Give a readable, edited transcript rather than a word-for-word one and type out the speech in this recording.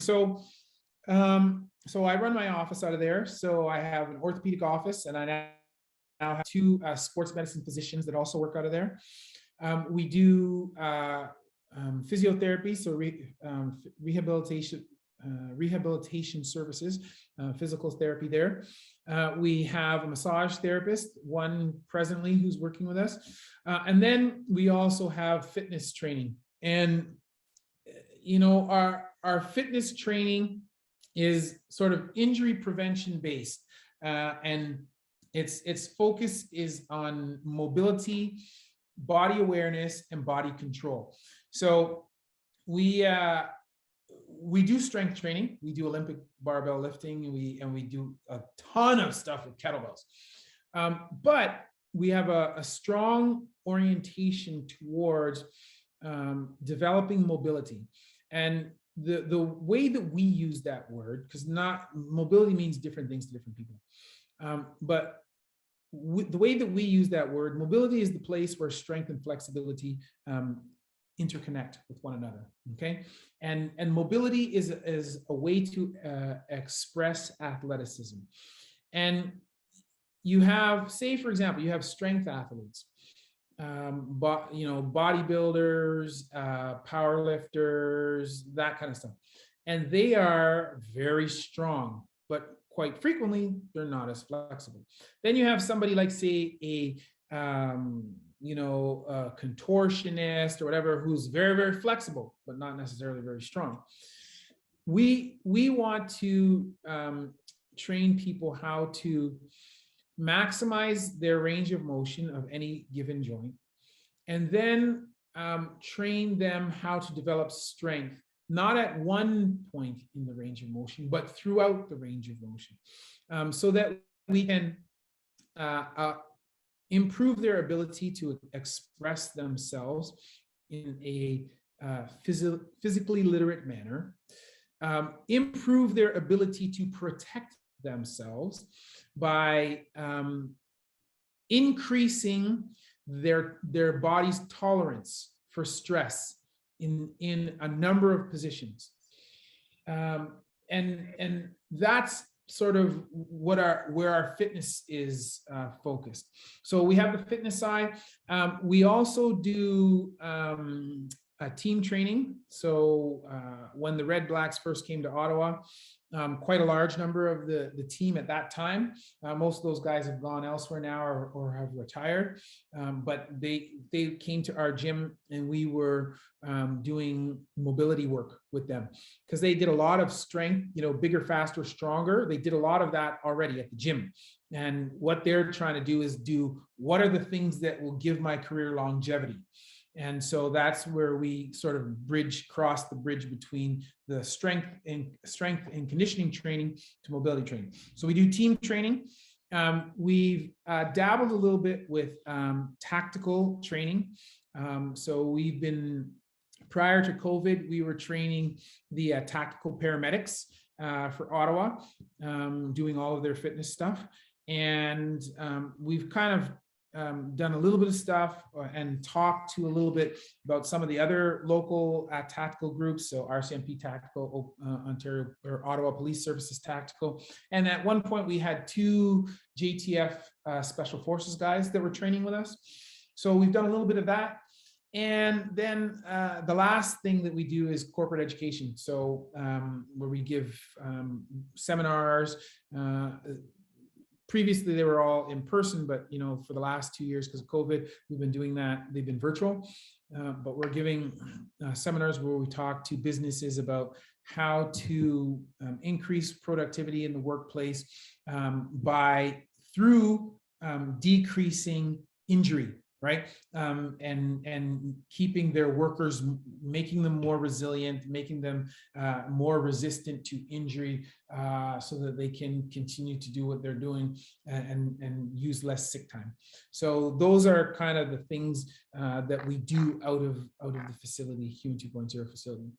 So I run my office out of there. So I have an orthopedic office, and I now have two sports medicine physicians that also work out of there. We do physiotherapy, so rehabilitation services, physical therapy there. We have a massage therapist, one presently who's working with us. And then we also have fitness training. And, you know, our fitness training is sort of injury prevention based. And its focus is on mobility, body awareness, and body control. So we do strength training. We do Olympic barbell lifting, and we do a ton of stuff with kettlebells. But we have a strong orientation towards developing mobility. And the way that we use that word, because mobility means different things to different people. But the way that we use that word, mobility is the place where strength and flexibility interconnect with one another. Okay, and mobility is a way to express athleticism. And you have, say for example, you have strength athletes, bodybuilders, powerlifters, that kind of stuff, and they are very strong, but quite frequently they're not as flexible. Then you have somebody like, say, a contortionist or whatever, who's very, very flexible, but not necessarily very strong. We want to train people how to maximize their range of motion of any given joint, and then train them how to develop strength, not at one point in the range of motion, but throughout the range of motion, so that we can improve their ability to express themselves in a physically literate manner, improve their ability to protect themselves by increasing their body's tolerance for stress in a number of positions. And that's sort of where our fitness is focused. So we have the fitness side. We also do team training. So when the Red Blacks first came to Ottawa, quite a large number of the team at that time, most of those guys have gone elsewhere now or have retired, but they came to our gym, and we were doing mobility work with them, because they did a lot of strength, bigger, faster, stronger. They did a lot of that already at the gym. And what they're trying to do is what are the things that will give my career longevity? And so that's where we sort of cross the bridge between the strength and conditioning training to mobility training. So we do team training. We've dabbled a little bit with tactical training. So we've been, prior to COVID, we were training the tactical paramedics for Ottawa, doing all of their fitness stuff. And we've kind of done a little bit of stuff and talked to a little bit about some of the other local tactical groups. So RCMP Tactical, Ontario or Ottawa Police Services Tactical. And at one point we had 2 JTF Special Forces guys that were training with us. So we've done a little bit of that. And then the last thing that we do is corporate education. So where we give seminars. Previously, they were all in person, but for the last 2 years, because of COVID, we've been doing that. They've been virtual, but we're giving seminars where we talk to businesses about how to increase productivity in the workplace through decreasing injury, right? And keeping their workers, making them more resilient, making them more resistant to injury, so that they can continue to do what they're doing and use less sick time. So those are kind of the things that we do out of the facility, Human 2.0 facility.